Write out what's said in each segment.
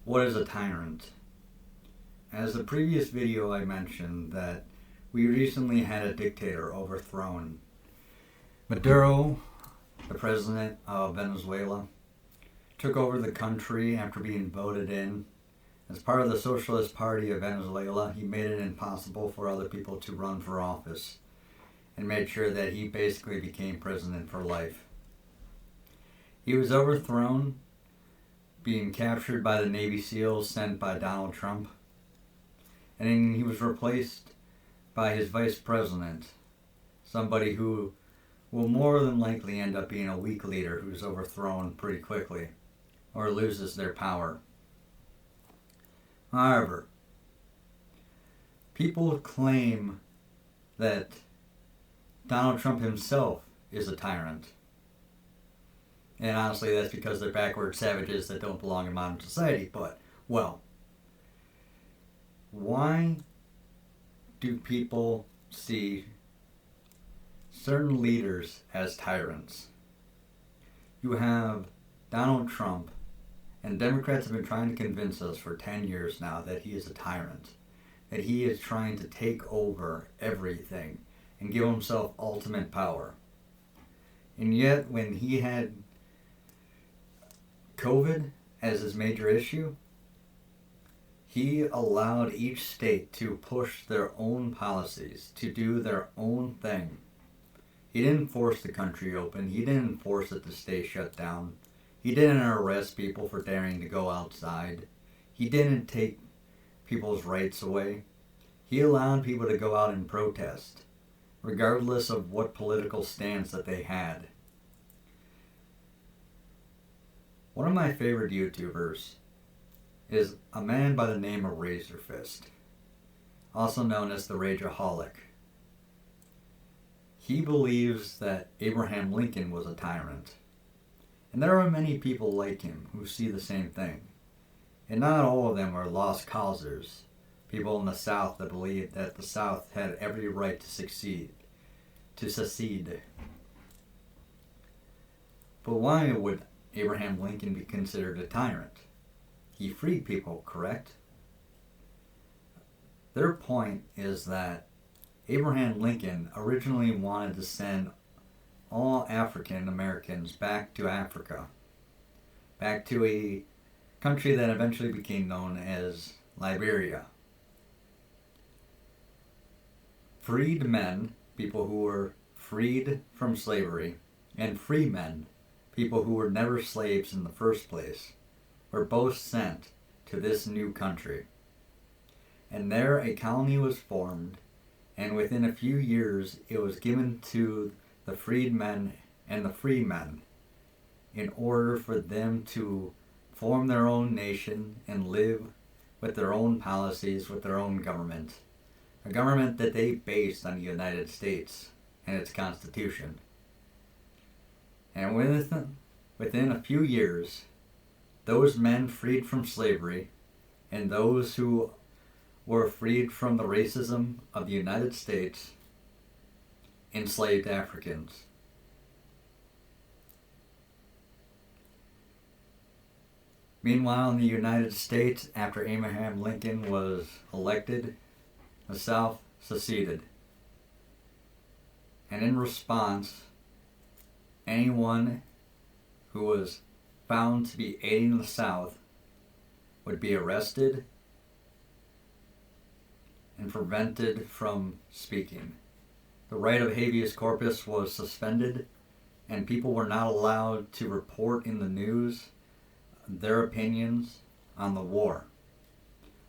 What is a tyrant? As the previous video I mentioned that we recently had a dictator overthrown. Maduro, the president of Venezuela, took over the country after being voted in. As part of the Socialist Party of Venezuela, he made it impossible for other people to run for office and made sure that he basically became president for life. He was overthrown, being captured by the Navy SEALs sent by Donald Trump, and then he was replaced by his vice president, somebody who will more than likely end up being a weak leader who's overthrown pretty quickly or loses their power. However, people claim that Donald Trump himself is a tyrant. And honestly, that's because they're backward savages that don't belong in modern society. But, well, why do people see certain leaders as tyrants? You have Donald Trump, and Democrats have been trying to convince us for 10 years now that he is a tyrant, that he is trying to take over everything and give himself ultimate power. And yet, when he had COVID as his major issue, he allowed each state to push their own policies, to do their own thing. He didn't force the country open. He didn't force it to stay shut down. He didn't arrest people for daring to go outside. He didn't take people's rights away. He allowed people to go out and protest, regardless of what political stance that they had. One of my favorite YouTubers is a man by the name of Razorfist, also known as the Rageaholic. He believes that Abraham Lincoln was a tyrant, and there are many people like him who see the same thing. And not all of them are lost causers, people in the South that believe that the South had every right to secede. But why would Abraham Lincoln be considered a tyrant? He freed people, correct? Their point is that Abraham Lincoln originally wanted to send all African Americans back to Africa, back to a country that eventually became known as Liberia. Freed men, people who were freed from slavery, and free men, people who were never slaves in the first place, were both sent to this new country. And there a colony was formed, and within a few years it was given to the freed men and the free men in order for them to form their own nation and live with their own policies, with their own government. A government that they based on the United States and its Constitution. And within a few years, those men freed from slavery and those who were freed from the racism of the United States enslaved Africans. Meanwhile, in the United States, after Abraham Lincoln was elected, the South seceded. And in response, anyone who was found to be aiding the South would be arrested and prevented from speaking. The right of habeas corpus was suspended, and people were not allowed to report in the news their opinions on the war,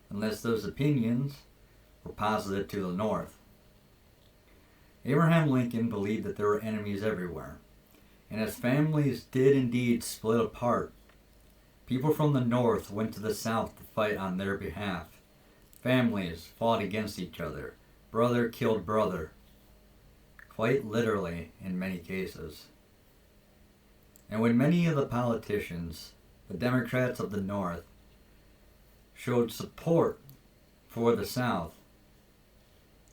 unless those opinions were positive to the North. Abraham Lincoln believed that there were enemies everywhere, and as families did indeed split apart, people from the North went to the South to fight on their behalf. Families fought against each other. Brother killed brother. Quite literally in many cases. And when many of the politicians, the Democrats of the North, showed support for the South,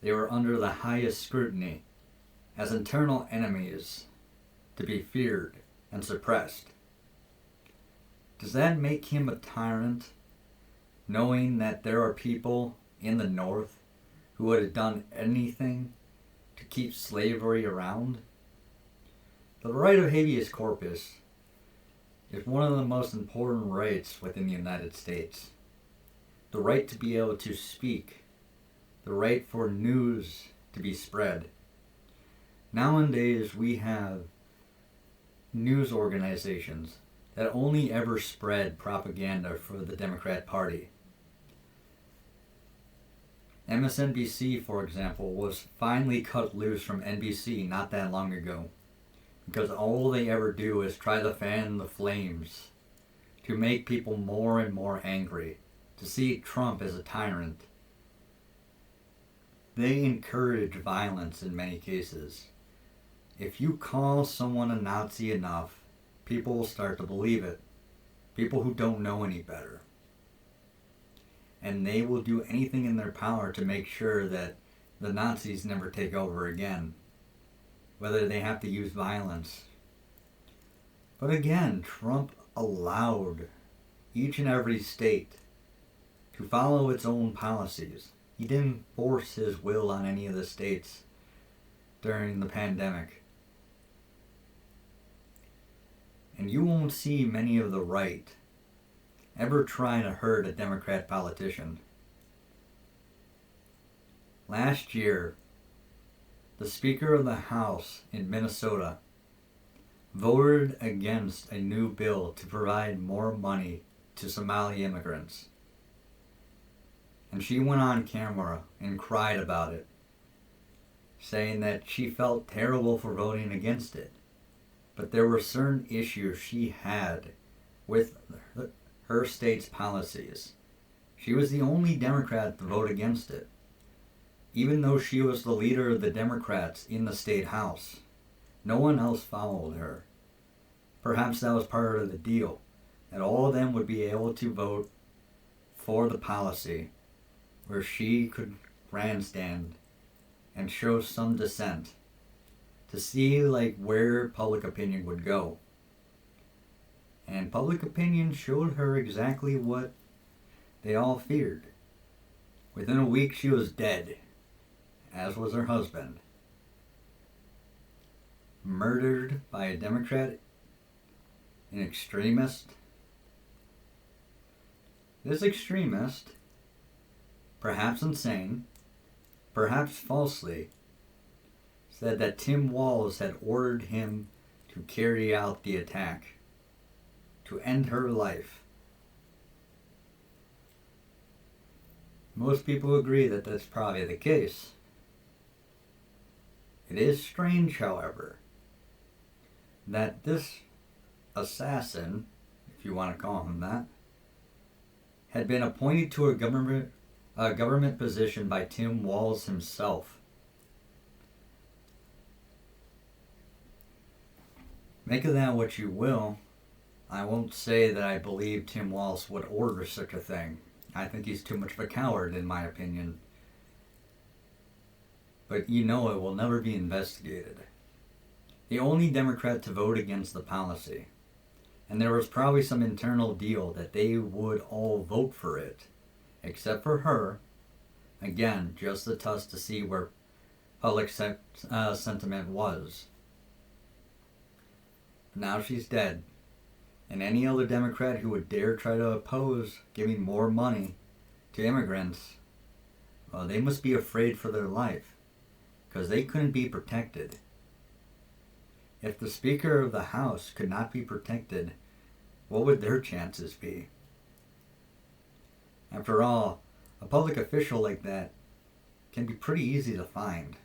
they were under the highest scrutiny as internal enemies to be feared and suppressed. Does that make him a tyrant? knowing that there are people in the North who would have done anything to keep slavery around. The right of habeas corpus is one of the most important rights within the United States. The right to be able to speak, the right for news to be spread. Nowadays, we have news organizations that only ever spread propaganda for the Democrat Party. MSNBC, for example, was finally cut loose from NBC not that long ago, because all they ever do is try to fan the flames to make people more and more angry, to see Trump as a tyrant. They encourage violence in many cases. If you call someone a Nazi enough, people will start to believe it. People who don't know any better. And they will do anything in their power to make sure that the Nazis never take over again, whether they have to use violence. But again, Trump allowed each and every state to follow its own policies. He didn't force his will on any of the states during the pandemic. And you won't see many of the right ever trying to hurt a Democrat politician. Last year, the Speaker of the House in Minnesota voted against a new bill to provide more money to Somali immigrants. And she went on camera and cried about it, saying that she felt terrible for voting against it. But there were certain issues she had with her state's policies. She was the only Democrat to vote against it, even though she was the leader of the Democrats in the state house. No one else followed her. Perhaps that was part of the deal, that all of them would be able to vote for the policy where she could grandstand and show some dissent to see where public opinion would go. And public opinion showed her exactly what they all feared. Within a week, she was dead, as was her husband. Murdered by a Democrat, an extremist. This extremist, perhaps insane, perhaps falsely, said that Tim Walz had ordered him to carry out the attack, to end her life. Most people agree that that's probably the case. It is strange, however, that this assassin, if you want to call him that, had been appointed to a government position by Tim Walz himself. Make of that what you will. I won't say that I believe Tim Walz would order such a thing. I think he's too much of a coward, in my opinion. But you know it will never be investigated. The only Democrat to vote against the policy. And there was probably some internal deal that they would all vote for it, except for her. Again, just a test to see where public sentiment was. Now she's dead. And any other Democrat who would dare try to oppose giving more money to immigrants, well, they must be afraid for their life, because they couldn't be protected. If the Speaker of the House could not be protected, what would their chances be? After all, a public official like that can be pretty easy to find.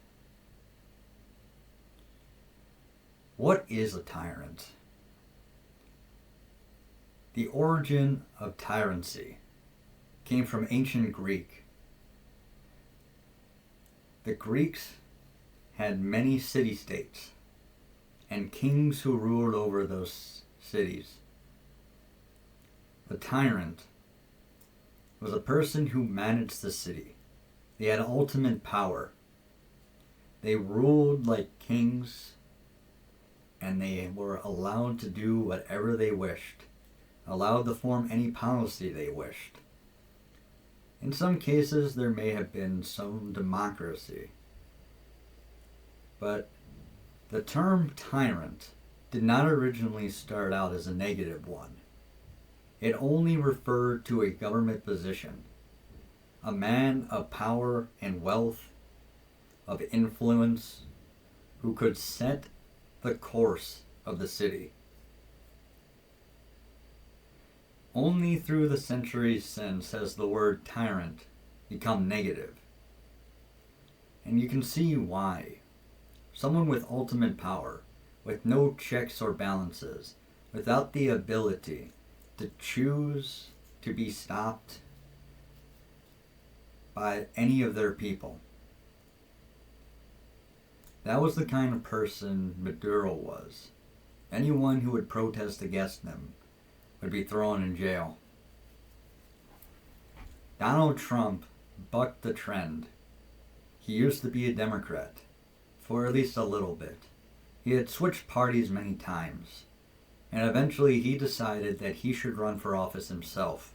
What is a tyrant? The origin of tyranny came from ancient Greek. The Greeks had many city-states and kings who ruled over those cities. The tyrant was a person who managed the city. They had ultimate power. They ruled like kings, and they were allowed to do whatever they wished, allowed to form any policy they wished. In some cases, there may have been some democracy, but the term tyrant did not originally start out as a negative one. It only referred to a government position, a man of power and wealth, of influence, who could set the course of the city. Only through the centuries since has the word tyrant become negative. And you can see why. Someone with ultimate power, with no checks or balances, without the ability to choose to be stopped by any of their people. That was the kind of person Maduro was. Anyone who would protest against him would be thrown in jail. Donald Trump bucked the trend. He used to be a Democrat, for at least a little bit. He had switched parties many times, and eventually he decided that he should run for office himself.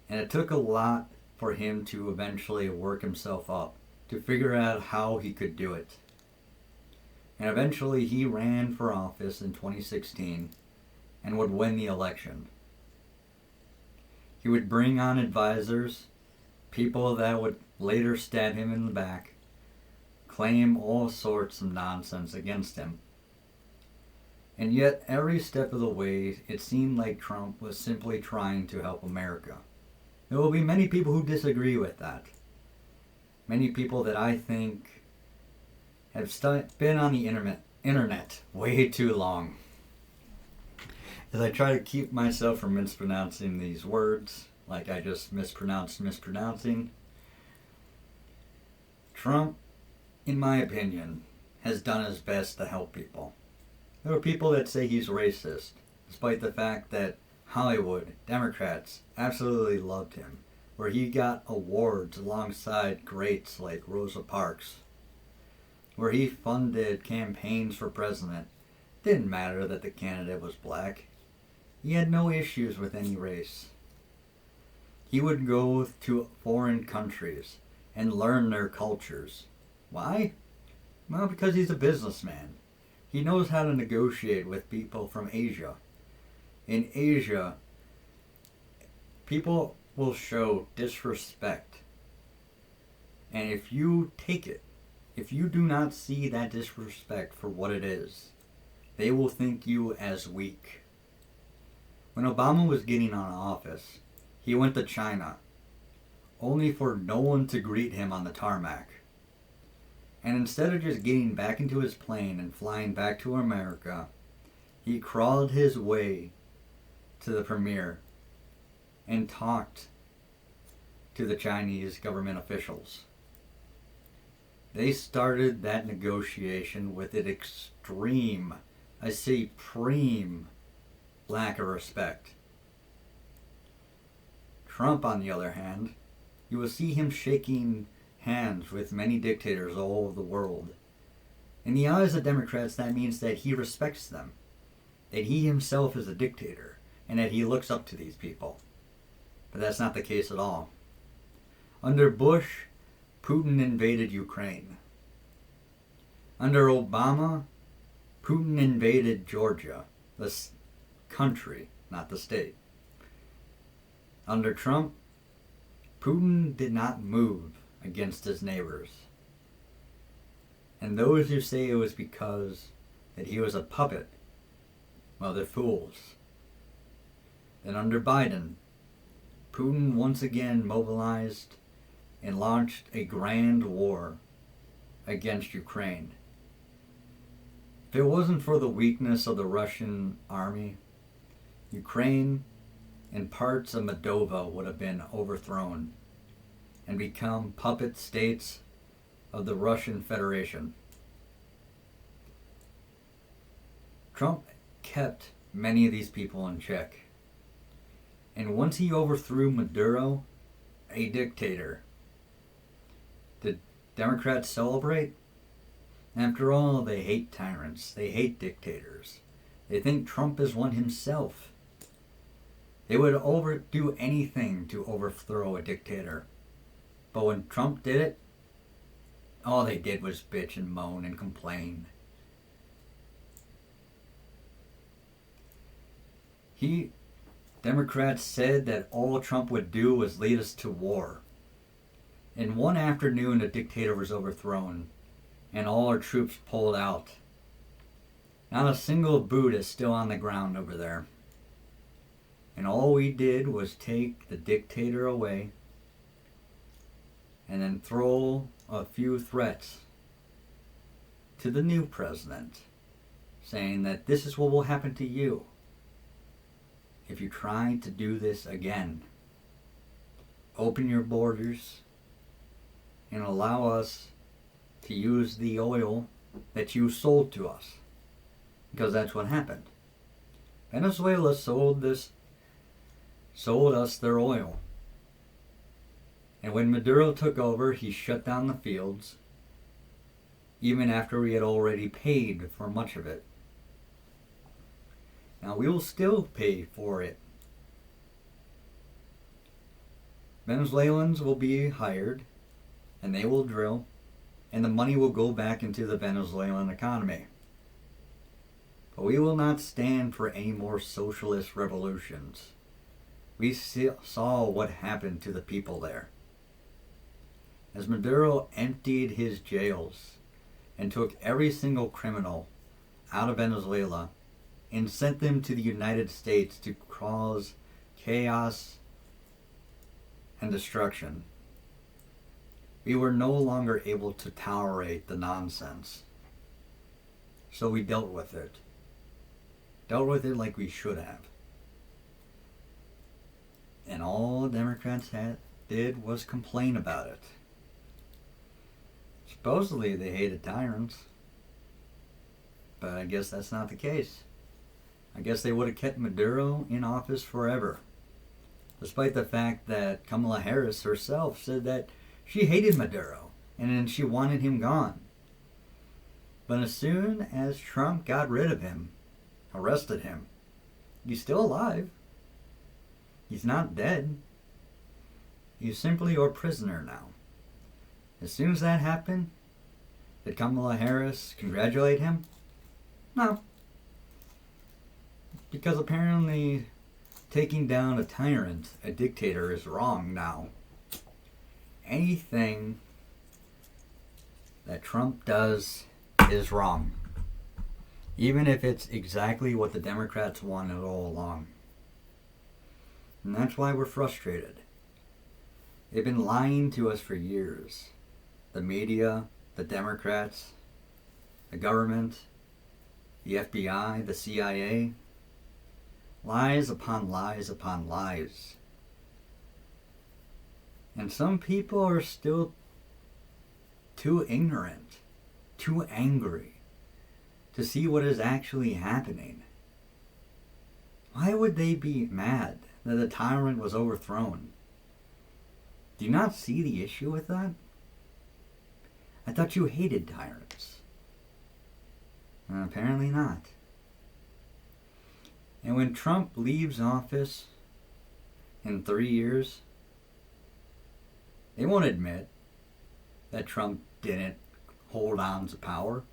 And it took a lot for him to eventually work himself up, to figure out how he could do it. And eventually he ran for office in 2016 and would win the election. He would bring on advisors, people that would later stab him in the back, claim all sorts of nonsense against him. And yet, every step of the way, it seemed like Trump was simply trying to help America. There will be many people who disagree with that. Many people that I think have been on the internet way too long. As I try to keep myself from mispronouncing these words, like I just mispronouncing, Trump, in my opinion, has done his best to help people. There are people that say he's racist, despite the fact that Hollywood, Democrats, absolutely loved him, where he got awards alongside greats like Rosa Parks, where he funded campaigns for president. Didn't matter that the candidate was black. He had no issues with any race. He would go to foreign countries and learn their cultures. Why? Well, because he's a businessman. He knows how to negotiate with people from Asia. In Asia, people will show disrespect. And if you take it, if you do not see that disrespect for what it is, they will think you as weak. When Obama was getting on office, he went to China, only for no one to greet him on the tarmac. And instead of just getting back into his plane and flying back to America, he crawled his way to the premier and talked to the Chinese government officials. They started that negotiation with an extreme, I say supreme, lack of respect. Trump, on the other hand, you will see him shaking hands with many dictators all over the world. In the eyes of Democrats, that means that he respects them, that he himself is a dictator, and that he looks up to these people. But that's not the case at all. Under Bush, Putin invaded Ukraine. Under Obama, Putin invaded Georgia, the country, not the state. Under Trump, Putin did not move against his neighbors. And those who say it was because that he was a puppet, well, they're fools. Then under Biden, Putin once again mobilized and launched a grand war against Ukraine. If it wasn't for the weakness of the Russian army, Ukraine and parts of Moldova would have been overthrown and become puppet states of the Russian Federation. Trump kept many of these people in check. And once he overthrew Maduro, a dictator, did Democrats celebrate? After all, they hate tyrants. They hate dictators. They think Trump is one himself. They would do anything to overthrow a dictator. But when Trump did it, all they did was bitch and moan and complain. Democrats said that all Trump would do was lead us to war. In one afternoon, the dictator was overthrown, and all our troops pulled out. Not a single boot is still on the ground over there. And all we did was take the dictator away and then throw a few threats to the new president, saying that this is what will happen to you if you try to do this again. Open your borders and allow us to use the oil that you sold to us. Because that's what happened. Venezuela sold us their oil. And when Maduro took over, he shut down the fields, even after we had already paid for much of it. Now we will still pay for it. Venezuelans will be hired, and they will drill, and the money will go back into the Venezuelan economy. But we will not stand for any more socialist revolutions. We saw what happened to the people there. As Maduro emptied his jails and took every single criminal out of Venezuela and sent them to the United States to cause chaos and destruction, we were no longer able to tolerate the nonsense. So we dealt with it. Dealt with it like we should have. And all Democrats did was complain about it. Supposedly they hated tyrants. But I guess that's not the case. I guess they would have kept Maduro in office forever. Despite the fact that Kamala Harris herself said that she hated Maduro and she wanted him gone. But as soon as Trump got rid of him, arrested him, he's still alive. He's not dead. He's simply our prisoner now. As soon as that happened, did Kamala Harris congratulate him? No. Because apparently taking down a tyrant, a dictator, is wrong now. Anything that Trump does is wrong. Even if it's exactly what the Democrats wanted all along. And that's why we're frustrated. They've been lying to us for years. The media, the Democrats, the government, the FBI, the CIA. Lies upon lies upon lies. And some people are still too ignorant, too angry to see what is actually happening. Why would they be mad that the tyrant was overthrown? Do you not see the issue with that? I thought you hated tyrants. Apparently not. And when Trump leaves office in 3 years, they won't admit that Trump didn't hold on to power.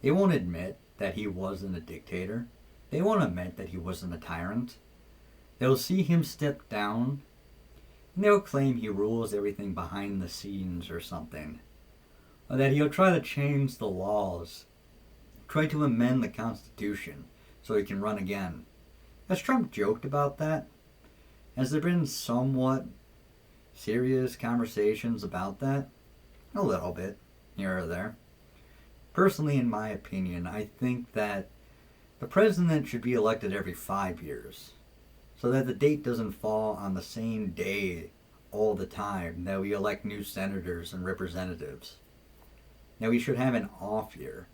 They won't admit that he wasn't a dictator. They won't admit that he wasn't a tyrant. They'll see him step down, and they'll claim he rules everything behind the scenes or something. Or that he'll try to change the laws, try to amend the Constitution so he can run again. Has Trump joked about that? Has there been somewhat serious conversations about that? A little bit, here or there. Personally, in my opinion, I think that the president should be elected every 5 years, so that the date doesn't fall on the same day all the time that we elect new senators and representatives. Now we should have an off year.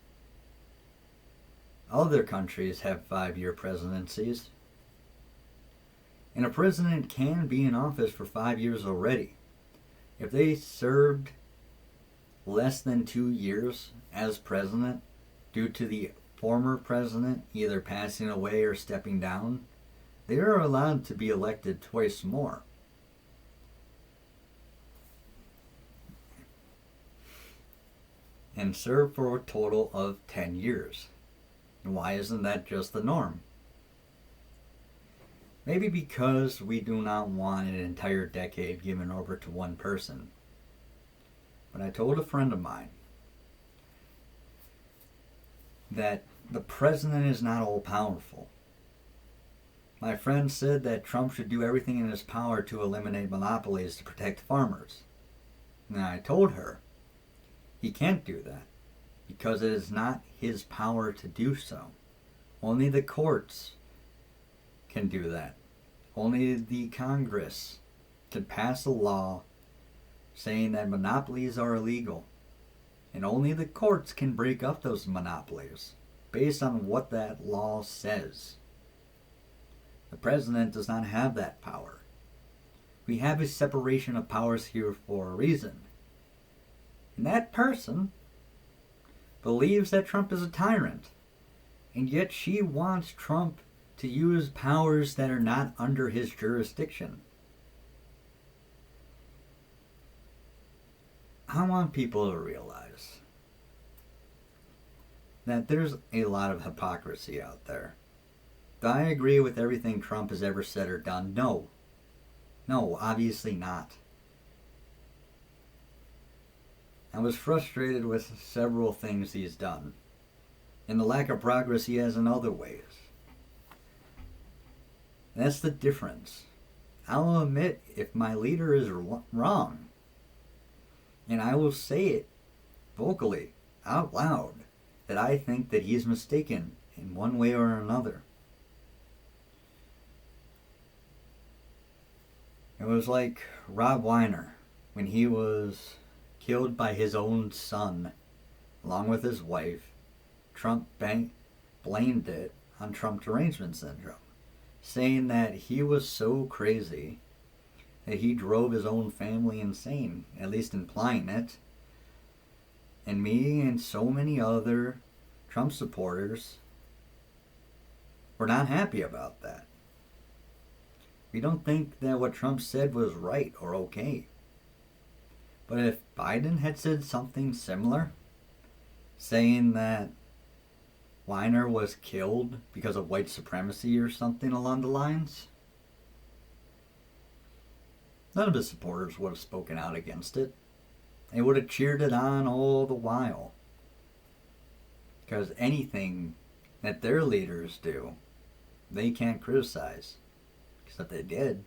Other countries have 5-year presidencies. And a president can be in office for 5 years already. If they served less than 2 years as president due to the former president either passing away or stepping down, they are allowed to be elected twice more. And serve for a total of 10 years. And why isn't that just the norm? Maybe because we do not want an entire decade given over to one person. But I told a friend of mine that the president is not all powerful. My friend said that Trump should do everything in his power to eliminate monopolies to protect farmers. And I told her he can't do that because it is not his power to do so. Only the courts can do that. Only the Congress can pass a law saying that monopolies are illegal. And only the courts can break up those monopolies based on what that law says. The president does not have that power. We have a separation of powers here for a reason. And that person believes that Trump is a tyrant. And yet she wants Trump to use powers that are not under his jurisdiction. I want people to realize that there's a lot of hypocrisy out there. Do I agree with everything Trump has ever said or done? No. No, obviously not. I was frustrated with several things he's done, and the lack of progress he has in other ways. That's the difference. I'll admit if my leader is wrong, and I will say it vocally, out loud, that I think that he's mistaken in one way or another. It was like Rob Weiner when he was killed by his own son, along with his wife. Trump blamed it on Trump derangement syndrome, saying that he was so crazy that he drove his own family insane, at least implying it. And me and so many other Trump supporters were not happy about that. We don't think that what Trump said was right or okay. But if Biden had said something similar, saying that Weiner was killed because of white supremacy or something along the lines, none of his supporters would have spoken out against it. They would have cheered it on all the while. Because anything that their leaders do, they can't criticize. Except they did.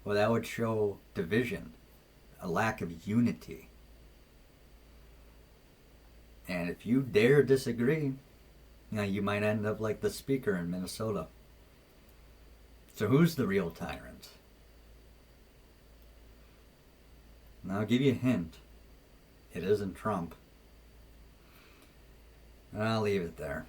Well, that would show division, a lack of unity. And if you dare disagree, you might end up like the speaker in Minnesota. So who's the real tyrant? And I'll give you a hint. It isn't Trump. And I'll leave it there.